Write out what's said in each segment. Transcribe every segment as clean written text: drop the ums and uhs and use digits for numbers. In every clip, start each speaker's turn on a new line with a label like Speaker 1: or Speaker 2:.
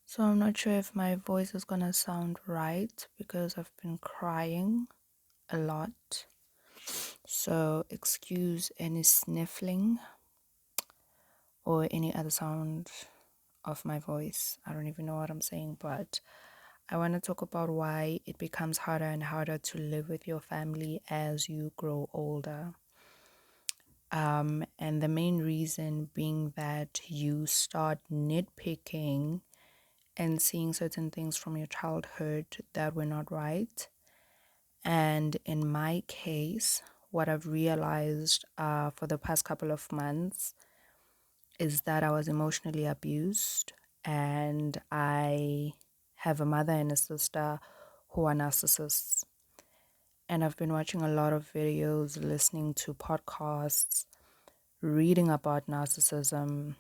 Speaker 1: So I'm not sure if my voice is gonna sound right because I've been crying a lot. So excuse any sniffling or any other sound of my voice. I don't even know what I'm saying, but I want to talk about why it becomes harder and harder to live with your family as you grow older. And the main reason being that you start nitpicking and seeing certain things from your childhood that were not right. And in my case, what I've realized for the past couple of months is that I was emotionally abused, and I have a mother and a sister who are narcissists. And I've been watching a lot of videos, listening to podcasts, reading about narcissism,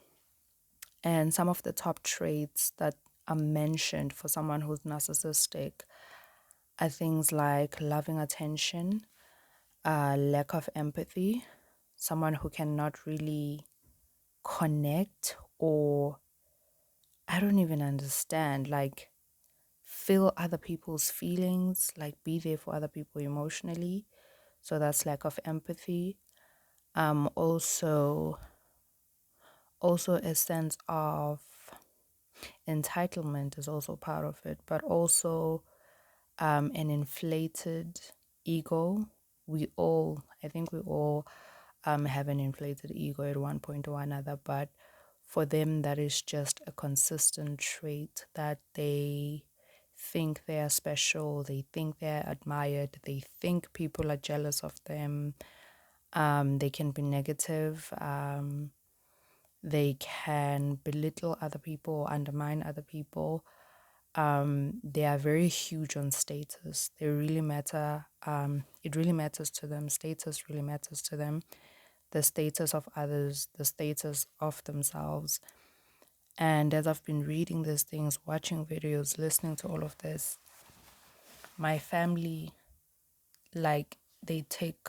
Speaker 1: and some of the top traits that are mentioned for someone who's narcissistic are things like loving attention, lack of empathy, someone who cannot really connect, or I don't even understand, like feel other people's feelings, like be there for other people emotionally. So that's lack of empathy. Also a sense of entitlement is also part of it, but also an inflated ego. I think we all have an inflated ego at one point or another, but for them, that is just a consistent trait that they think they are special, they think they're admired, they think people are jealous of them. They can be negative. They can belittle other people, undermine other people. They are very huge on status. They really matter. It really matters to them. Status really matters to them. The status of others, the status of themselves. And as I've been reading these things, watching videos, listening to all of this, my family, like, they take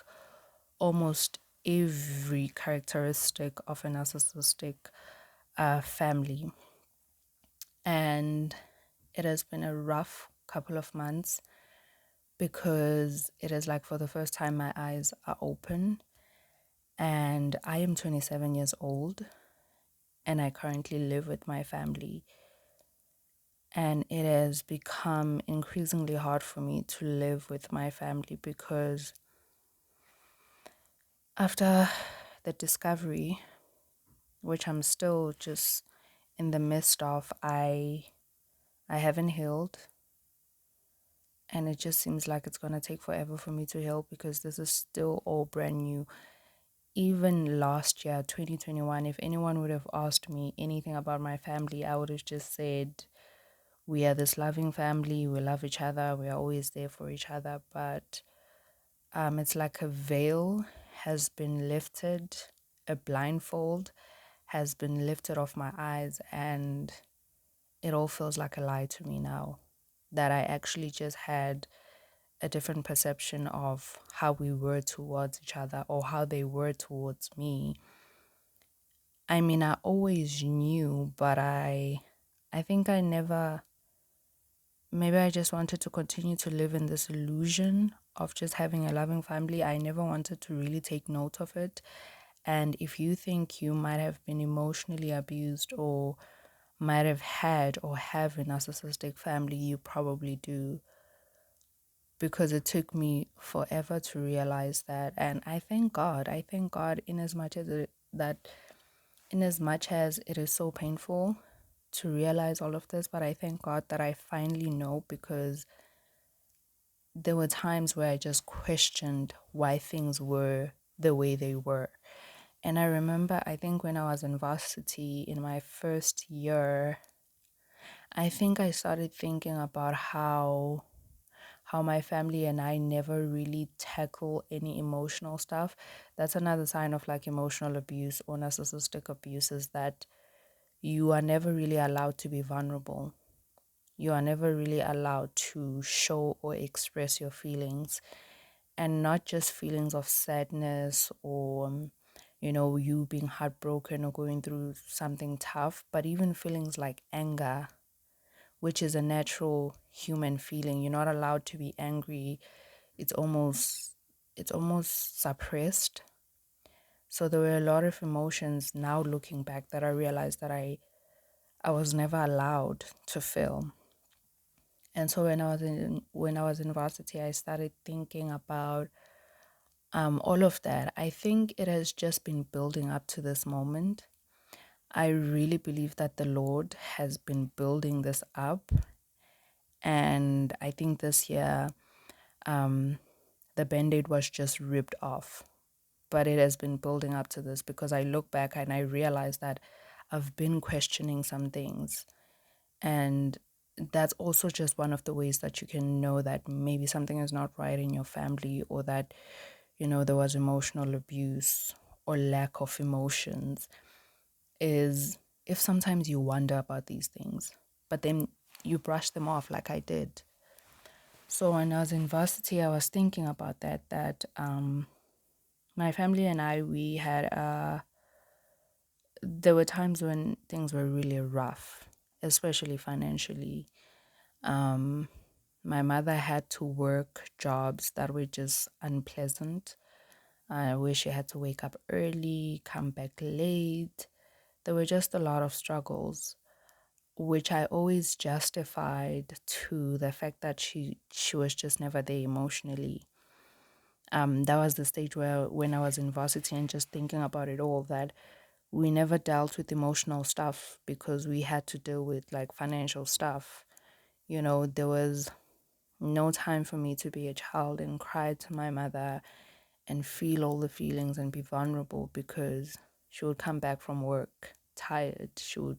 Speaker 1: almost every characteristic of a narcissistic family. And it has been a rough couple of months because it is like for the first time my eyes are open, and I am 27 years old and I currently live with my family. And it has become increasingly hard for me to live with my family because after the discovery, which I'm still just in the midst of, I haven't healed, and it just seems like it's going to take forever for me to heal because this is still all brand new. Even last year, 2021, if anyone would have asked me anything about my family, I would have just said, we are this loving family, we love each other, we are always there for each other. But it's like a veil has been lifted, a blindfold has been lifted off my eyes, and it all feels like a lie to me now that I actually just had a different perception of how we were towards each other or how they were towards me. I mean, I always knew, but I think I never, maybe I just wanted to continue to live in this illusion of just having a loving family. I never wanted to really take note of it. And if you think you might have been emotionally abused or might have had or have a narcissistic family, you probably do. Because it took me forever to realize that. And I thank God in as much as it is so painful to realize all of this, but I thank God that I finally know, because there were times where I just questioned why things were the way they were. And I remember, I think when I was in varsity in my first year, I think I started thinking about how my family and I never really tackle any emotional stuff. That's another sign of like emotional abuse or narcissistic abuse, is that you are never really allowed to be vulnerable. You are never really allowed to show or express your feelings, and not just feelings of sadness or, you being heartbroken or going through something tough, but even feelings like anger, which is a natural human feeling. You're not allowed to be angry. It's almost suppressed. So there were a lot of emotions now looking back that I realized that I was never allowed to feel. And so when I was in varsity, I started thinking about all of that. I think it has just been building up to this moment. I really believe that the Lord has been building this up. And I think this year, the band-aid was just ripped off. But it has been building up to this because I look back and I realize that I've been questioning some things. And that's also just one of the ways that you can know that maybe something is not right in your family, or that, there was emotional abuse or lack of emotions, is if sometimes you wonder about these things, but then you brush them off like I did. So when I was in varsity, I was thinking about that my family and I, there were times when things were really rough, especially financially. Um, my mother had to work jobs that were just unpleasant, where she had to wake up early, come back late. There were just a lot of struggles, which I always justified to the fact that she was just never there emotionally. That was the stage where when I was in varsity and just thinking about it all, that we never dealt with emotional stuff because we had to deal with like financial stuff. There was no time for me to be a child and cry to my mother and feel all the feelings and be vulnerable, because she would come back from work tired. She would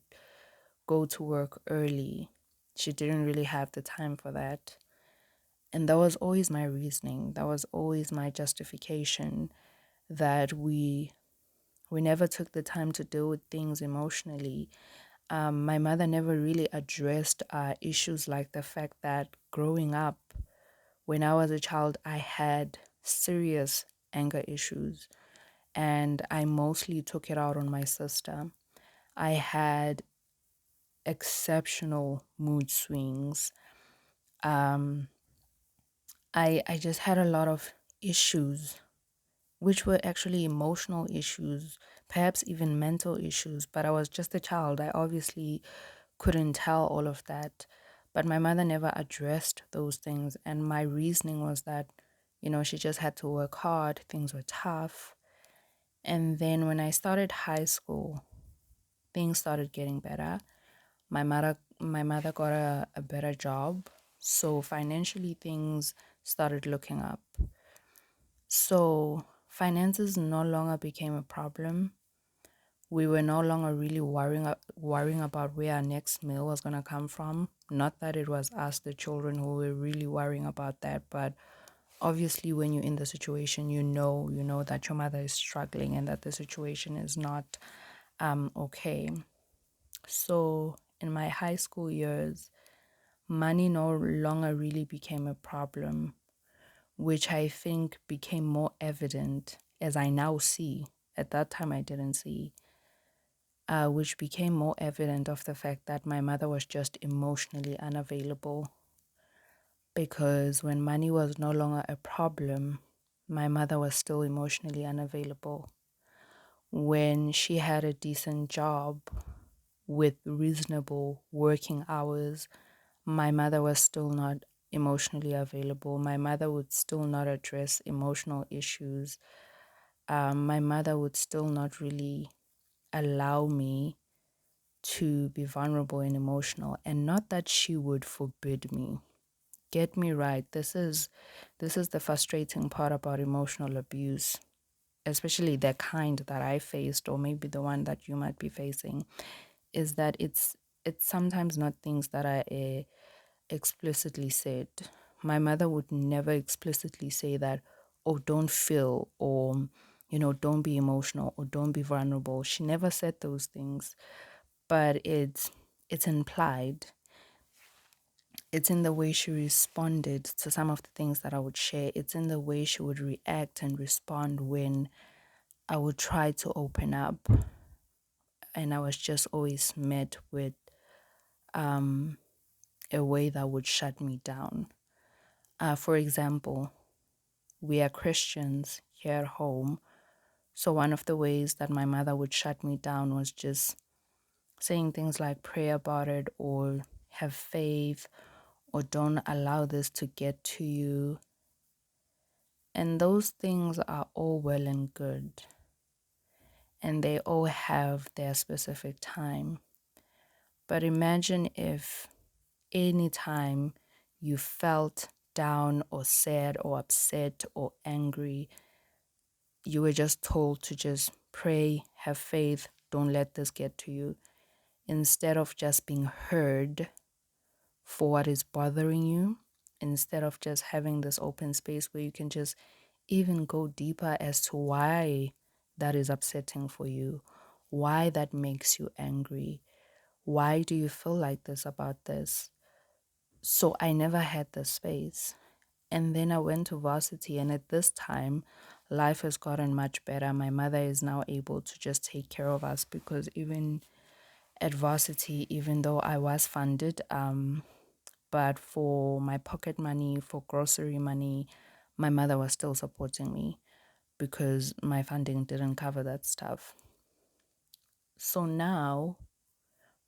Speaker 1: go to work early. She didn't really have the time for that. And that was always my reasoning. That was always my justification, that we never took the time to deal with things emotionally. My mother never really addressed issues like the fact that growing up, when I was a child, I had serious anger issues, and I mostly took it out on my sister. I had exceptional mood swings. Um, I just had a lot of issues, which were actually emotional issues, perhaps even mental issues, but I was just a child. I obviously couldn't tell all of that. But my mother never addressed those things. And my reasoning was that, she just had to work hard, things were tough. And then when I started high school, things started getting better. My mother got a better job. So financially things started looking up. So finances no longer became a problem. We were no longer really worrying about where our next meal was going to come from. Not that it was us, the children, who were really worrying about that, but obviously when you're in the situation, you know that your mother is struggling and that the situation is not okay. So in my high school years, money no longer really became a problem, which I think became more evident as I now see. At that time, I didn't see, which became more evident of the fact that my mother was just emotionally unavailable. Because when money was no longer a problem, my mother was still emotionally unavailable. When she had a decent job with reasonable working hours, my mother was still not emotionally available. My mother would still not address emotional issues. My mother would still not really allow me to be vulnerable and emotional. And not that she would forbid me. Get me right. This is the frustrating part about emotional abuse, especially the kind that I faced, or maybe the one that you might be facing, is that it's sometimes not things that are explicitly said. My mother would never explicitly say that, oh, don't feel, or don't be emotional, or don't be vulnerable. She never said those things, but it's implied. It's in the way she responded to some of the things that I would share. It's in the way she would react and respond when I would try to open up, and I was just always met with a way that would shut me down. For example, we are Christians here at home. So one of the ways that my mother would shut me down was just saying things like pray about it or have faith or don't allow this to get to you. And those things are all well and good. And they all have their specific time. But imagine if any time you felt down or sad or upset or angry, you were just told to just pray, have faith, don't let this get to you, instead of just being heard for what is bothering you, instead of just having this open space where you can just even go deeper as to why that is upsetting for you, why that makes you angry, why do you feel like this about this? So I never had the space. And then I went to varsity, and at this time, life has gotten much better. My mother is now able to just take care of us because even at varsity, even though I was funded, but for my pocket money, for grocery money, my mother was still supporting me because my funding didn't cover that stuff. So now,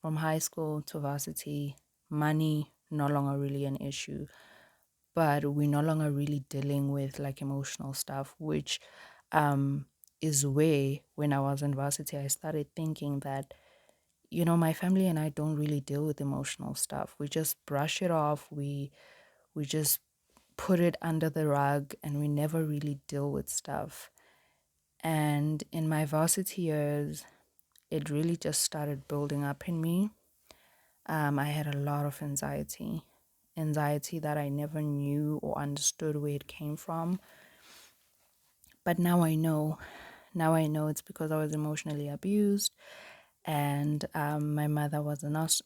Speaker 1: from high school to varsity, money no longer really an issue, but we're no longer really dealing with like emotional stuff, which is where when I was in varsity, I started thinking that, my family and I don't really deal with emotional stuff. We just brush it off. We just put it under the rug and we never really deal with stuff. And in my varsity years, it really just started building up in me. I had a lot of anxiety that I never knew or understood where it came from. But now I know. Now I know it's because I was emotionally abused, and my mother was a nurse.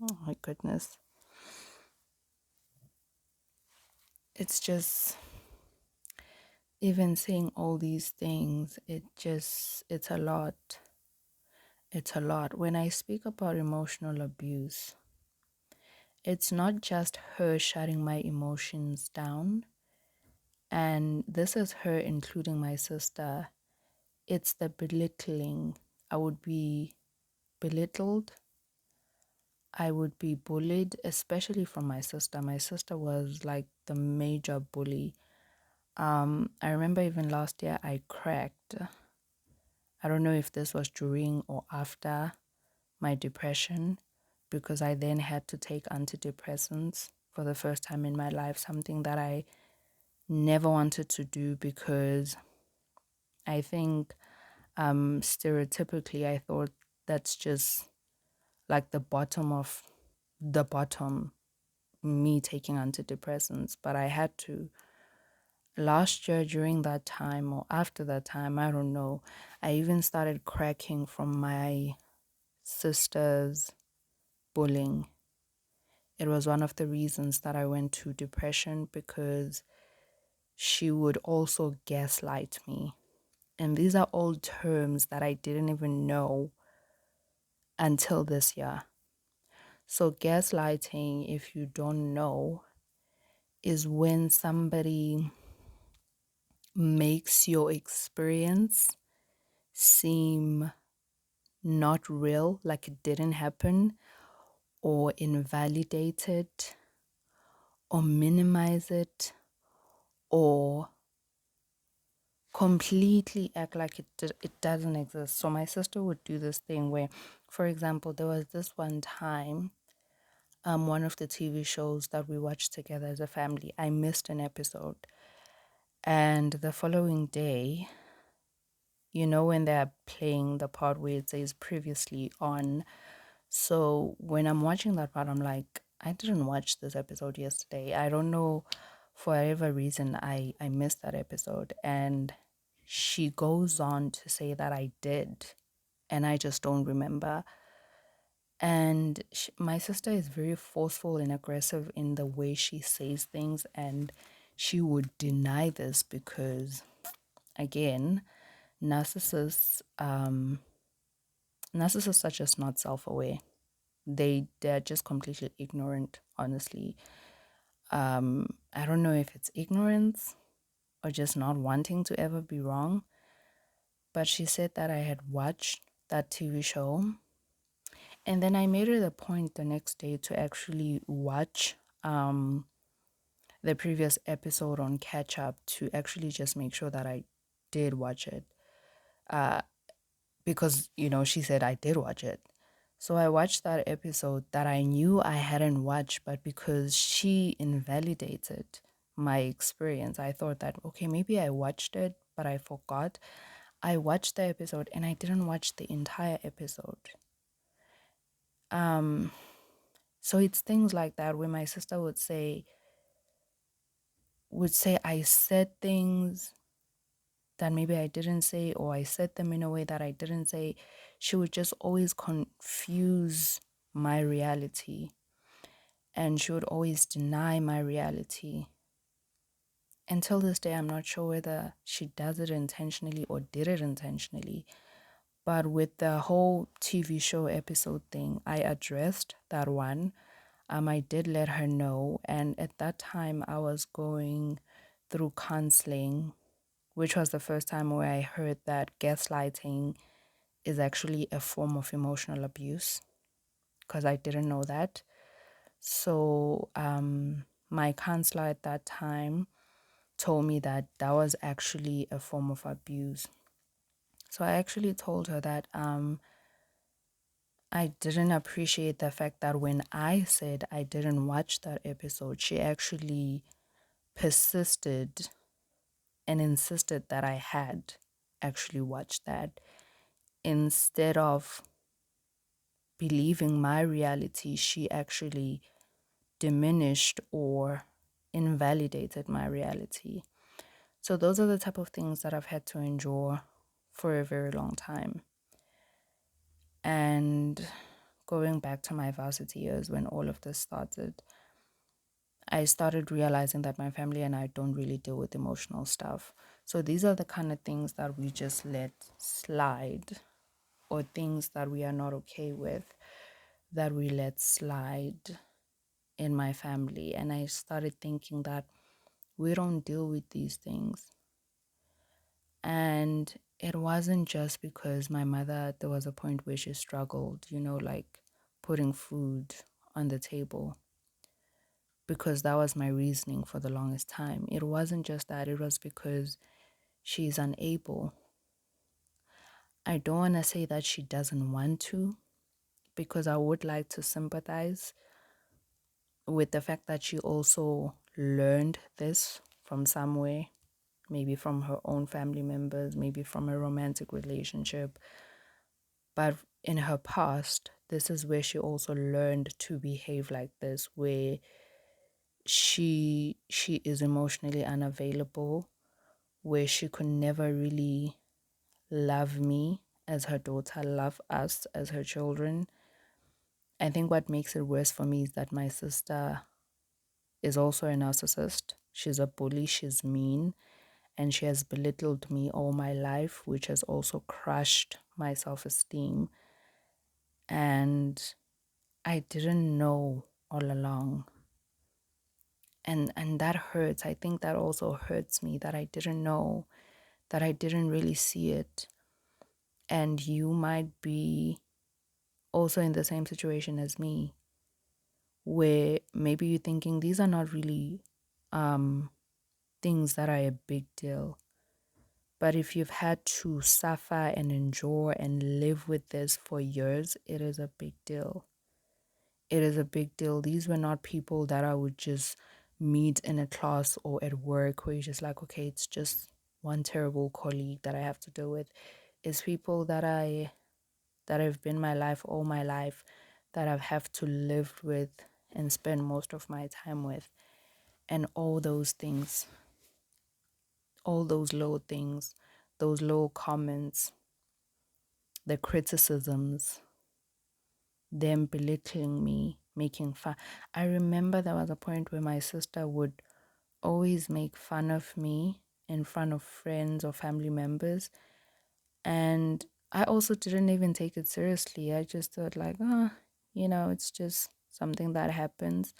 Speaker 1: Oh my goodness. It's just, even saying all these things, it's a lot. It's a lot. When I speak about emotional abuse, it's not just her shutting my emotions down, and this is her including my sister. It's the belittling. I would be belittled. I would be bullied, especially from my sister. My sister was like the major bully. I remember even last year I cracked. I don't know if this was during or after my depression, because I then had to take antidepressants for the first time in my life, something that I never wanted to do because I think stereotypically I thought that's just like the bottom of the bottom, me taking antidepressants. But I had to. Last year during that time or after that time, I don't know, I even started cracking from my sister's bullying. It was one of the reasons that I went to depression, because she would also gaslight me. And these are all terms that I didn't even know until this year. So gaslighting, if you don't know, is when somebody makes your experience seem not real, like it didn't happen, or invalidate it, or minimize it, or completely act like it doesn't exist. So my sister would do this thing where, for example, there was this one time, one of the TV shows that we watched together as a family, I missed an episode. And the following day, when they're playing the part where it says previously on. So when I'm watching that part, I'm like, I didn't watch this episode yesterday. I don't know, for whatever reason, I missed that episode. And she goes on to say that I did, and I just don't remember. And my sister is very forceful and aggressive in the way she says things, and she would deny this because, again, narcissists are just not self-aware. They're just completely ignorant, honestly. I don't know if it's ignorance or just not wanting to ever be wrong, but she said that I had watched that TV show, and then I made it a point the next day to actually watch the previous episode on catch up to actually just make sure that I did watch it. Because, she said I did watch it. So I watched that episode that I knew I hadn't watched, but because she invalidated my experience, I thought that, okay, maybe I watched it, but I forgot. I watched the episode and I didn't watch the entire episode. So it's things like that where my sister would say I said things that maybe I didn't say, or I said them in a way that I didn't say. She would just always confuse my reality, and she would always deny my reality. Until this day, I'm not sure whether she does it intentionally or did it intentionally. But with the whole TV show episode thing, I addressed that one. I did let her know. And at that time, I was going through counseling, which was the first time where I heard that gaslighting is actually a form of emotional abuse, because I didn't know that. So my counselor at that time told me that that was actually a form of abuse. So I actually told her that I didn't appreciate the fact that when I said I didn't watch that episode, she actually persisted and insisted that I had actually watched that, instead of believing my reality. She actually diminished or invalidated my reality. So those are the type of things that I've had to endure for a very long time. And going back to my varsity years, when all of this started, I started realizing that my family and I don't really deal with emotional stuff. So these are the kind of things that we just let slide, or things that we are not okay with, that we let slide in my family. And I started thinking that we don't deal with these things. And it wasn't just because my mother, there was a point where she struggled, like putting food on the table, because that was my reasoning for the longest time. It wasn't just that, it was because she's unable. I don't want to say that she doesn't want to, because I would like to sympathize with the fact that she also learned this from somewhere, maybe from her own family members, maybe from a romantic relationship. But in her past, this is where she also learned to behave like this, where she is emotionally unavailable, where she could never really love me as her daughter, love us as her children. I think what makes it worse for me is that my sister is also a narcissist. She's a bully, she's mean, and she has belittled me all my life, which has also crushed my self-esteem. And I didn't know all along. And that hurts. I think that also hurts me, that I didn't know, that I didn't really see it. And you might be also in the same situation as me, where maybe you're thinking these are not really things that are a big deal. But if you've had to suffer and endure and live with this for years, it is a big deal. It is a big deal. These were not people that I would just meet in a class or at work where you're just like, okay, it's just one terrible colleague that I have to deal with. It's people that have been my life all my life, that I've have to live with and spend most of my time with. And all those things, all those little things, those little comments, the criticisms, them belittling me, making fun. I remember there was a point where my sister would always make fun of me in front of friends or family members. And I also didn't even take it seriously. I just thought like, It's just something that happens.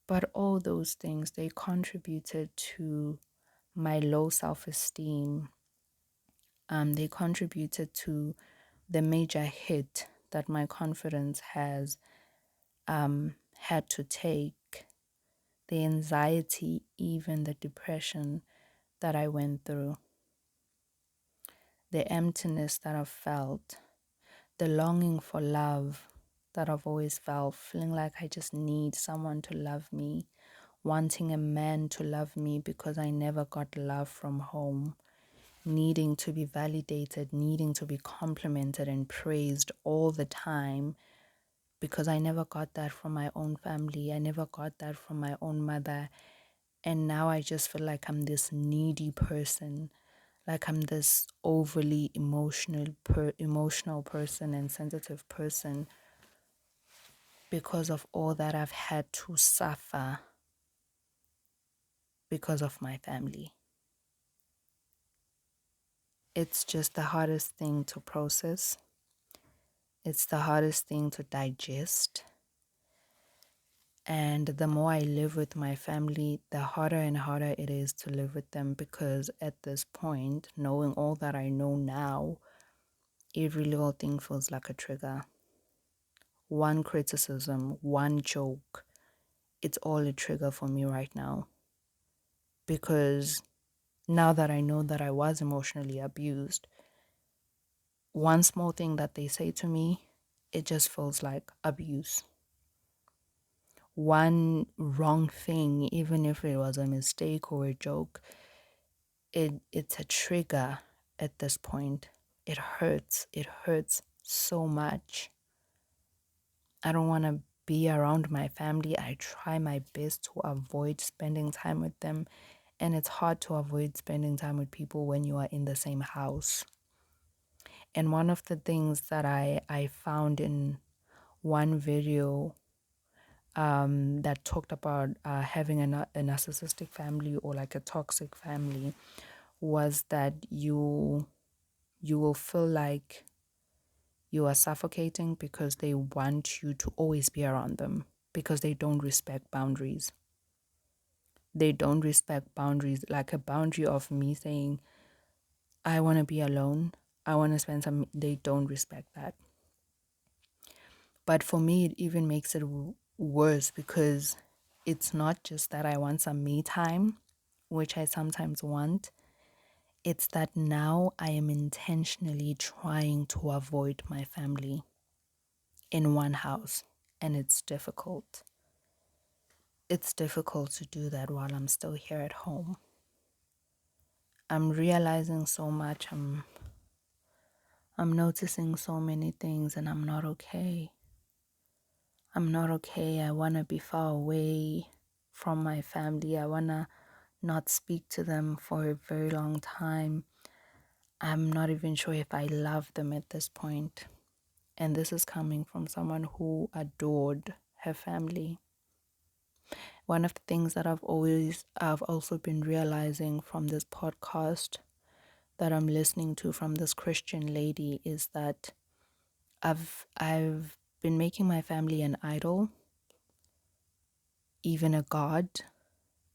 Speaker 1: But all those things, they contributed to my low self-esteem. They contributed to the major hit that my confidence has had to take, the anxiety, even the depression that I went through, the emptiness that I've felt, the longing for love that I've always felt, feeling like I just need someone to love me, wanting a man to love me because I never got love from home, needing to be validated, needing to be complimented and praised all the time because I never got that from my own family. I never got that from my own mother. And now I just feel like I'm this needy person, like I'm this overly emotional person and sensitive person because of all that I've had to suffer because of my family. It's just the hardest thing to process. It's the hardest thing to digest. And the more I live with my family, the harder and harder it is to live with them, because at this point, knowing all that I know now, every little thing feels like a trigger. One criticism, one joke, it's all a trigger for me right now. Because now that I know that I was emotionally abused, one small thing that they say to me, it just feels like abuse. One wrong thing, even if it was a mistake or a joke, it's a trigger at this point. It hurts. It hurts so much. I don't want to be around my family. I try my best to avoid spending time with them. And it's hard to avoid spending time with people when you are in the same house. And one of the things that I found in one video that talked about having a narcissistic family or like a toxic family was that you will feel like you are suffocating because they want you to always be around them, because they don't respect boundaries. They don't respect boundaries, like a boundary of me saying, I want to be alone. I want to spend some, they don't respect that. But for me, it even makes it worse because it's not just that I want some me time, which I sometimes want. It's that now I am intentionally trying to avoid my family in one house, and it's difficult. It's difficult to do that while I'm still here at home. I'm realizing so much. I'm noticing so many things, and I'm not okay. I'm not okay. I want to be far away from my family. I want to not speak to them for a very long time. I'm not even sure if I love them at this point. And this is coming from someone who adored her family. One of the things that I've also been realizing from this podcast that I'm listening to from this Christian lady is that I've been making my family an idol, even a god,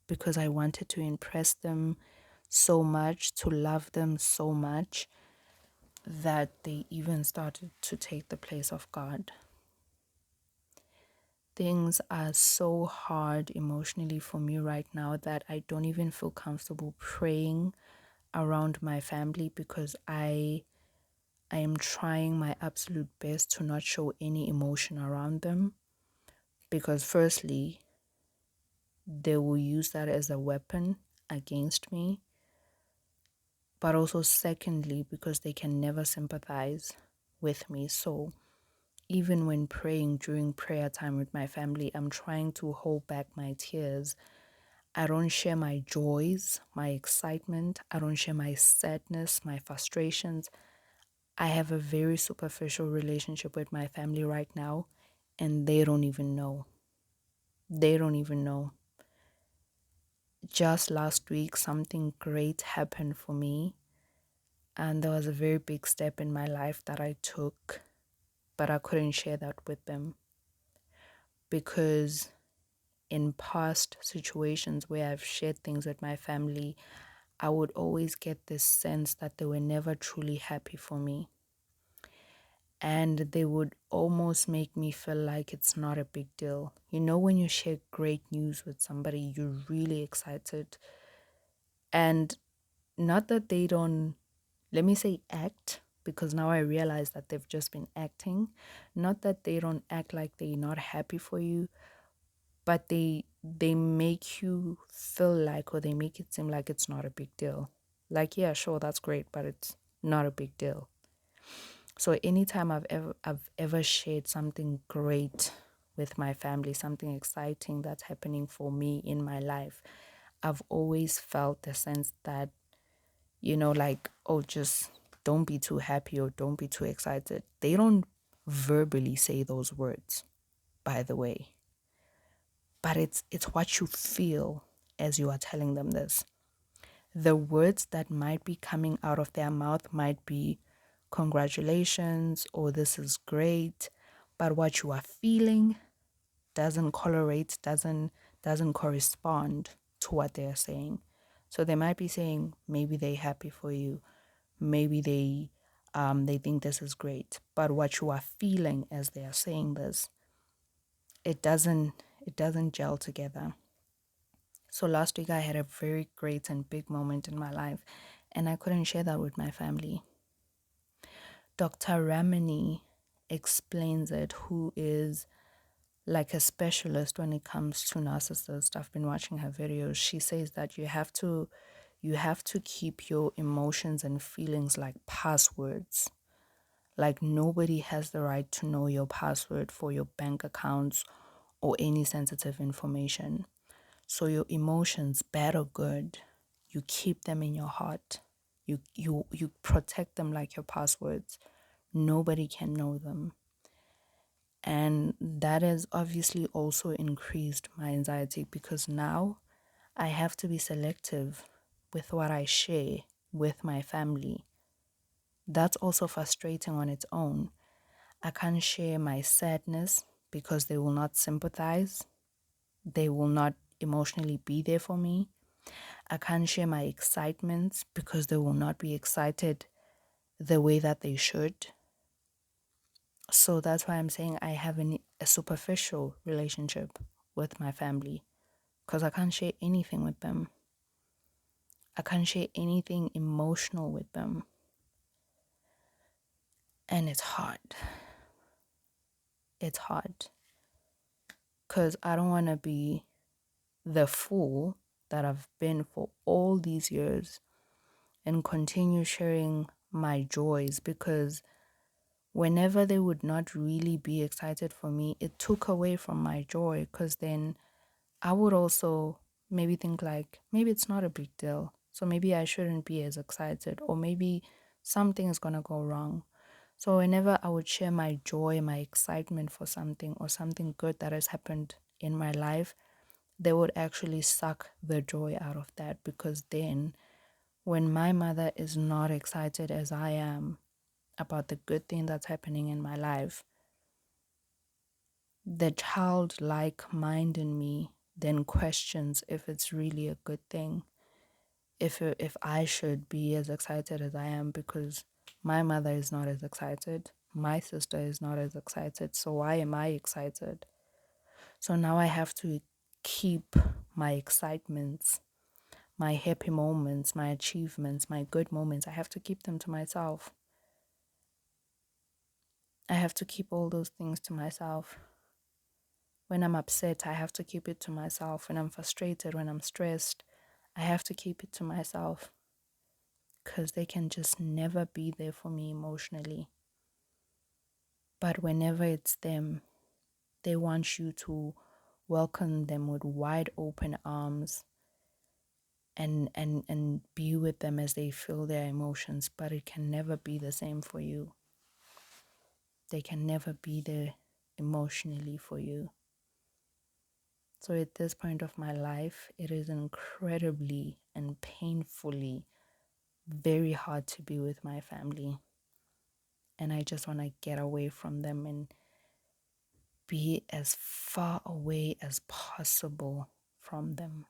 Speaker 1: because I wanted to impress them so much, to love them so much, that they even started to take the place of God. Things are so hard emotionally for me right now that I don't even feel comfortable praying around my family, because I am trying my absolute best to not show any emotion around them, because firstly, they will use that as a weapon against me, but also secondly, because they can never sympathize with me. So even when praying during prayer time with my family, I'm trying to hold back my tears. I don't share my joys, my excitement. I don't share my sadness, my frustrations. I have a very superficial relationship with my family right now, and they don't even know. They don't even know. Just last week, something great happened for me, and there was a very big step in my life that I took. but I couldn't share that with them because in past situations where I've shared things with my family, I would always get this sense that they were never truly happy for me. And they would almost make me feel like it's not a big deal. You know, when you share great news with somebody, you're really excited. And not that they don't, let me say act, because now I realize that they've just been acting. Not that they don't act like they're not happy for you, but they make you feel like, or they make it seem like it's not a big deal. Like, yeah, sure, that's great, but it's not a big deal. So anytime I've ever shared something great with my family, something exciting that's happening for me in my life, I've always felt the sense that, like, oh, just don't be too happy or don't be too excited. They don't verbally say those words, by the way, but it's what you feel as you are telling them this. The words that might be coming out of their mouth might be congratulations or this is great, but what you are feeling doesn't correlate, doesn't correspond to what they're saying. So they might be saying maybe they're happy for you, maybe they think this is great, but what you are feeling as they are saying this, it doesn't gel together. So last week I had a very great and big moment in my life, and I couldn't share that with my family. Dr. Ramani explains it, who is like a specialist when it comes to narcissists. I've been watching her videos. She says that you have to keep your emotions and feelings like passwords. Like nobody has the right to know your password for your bank accounts or any sensitive information. So your emotions, bad or good, you keep them in your heart. You protect them like your passwords. Nobody can know them. And that has obviously also increased my anxiety because now I have to be selective with what I share with my family. That's also frustrating on its own. I can't share my sadness because they will not sympathize. They will not emotionally be there for me. I can't share my excitements because they will not be excited the way that they should. So that's why I'm saying I have a superficial relationship with my family because I can't share anything with them. I can't share anything emotional with them. And it's hard. It's hard because I don't want to be the fool that I've been for all these years and continue sharing my joys, because whenever they would not really be excited for me, it took away from my joy, because then I would also maybe think like, maybe it's not a big deal. So maybe I shouldn't be as excited, or maybe something is going to go wrong. So whenever I would share my joy, my excitement for something or something good that has happened in my life, they would actually suck the joy out of that, because then when my mother is not excited as I am about the good thing that's happening in my life, the childlike mind in me then questions if it's really a good thing, if I should be as excited as I am, because my mother is not as excited, my sister is not as excited, so why am I excited? So now I have to keep my excitements, my happy moments, my achievements, my good moments, I have to keep them to myself. I have to keep all those things to myself. When I'm upset, I have to keep it to myself. When I'm frustrated, when I'm stressed, I have to keep it to myself, because they can just never be there for me emotionally. But whenever it's them, they want you to welcome them with wide open arms and be with them as they feel their emotions. But it can never be the same for you. They can never be there emotionally for you. So at this point of my life, it is incredibly and painfully very hard to be with my family. and I just want to get away from them and be as far away as possible from them.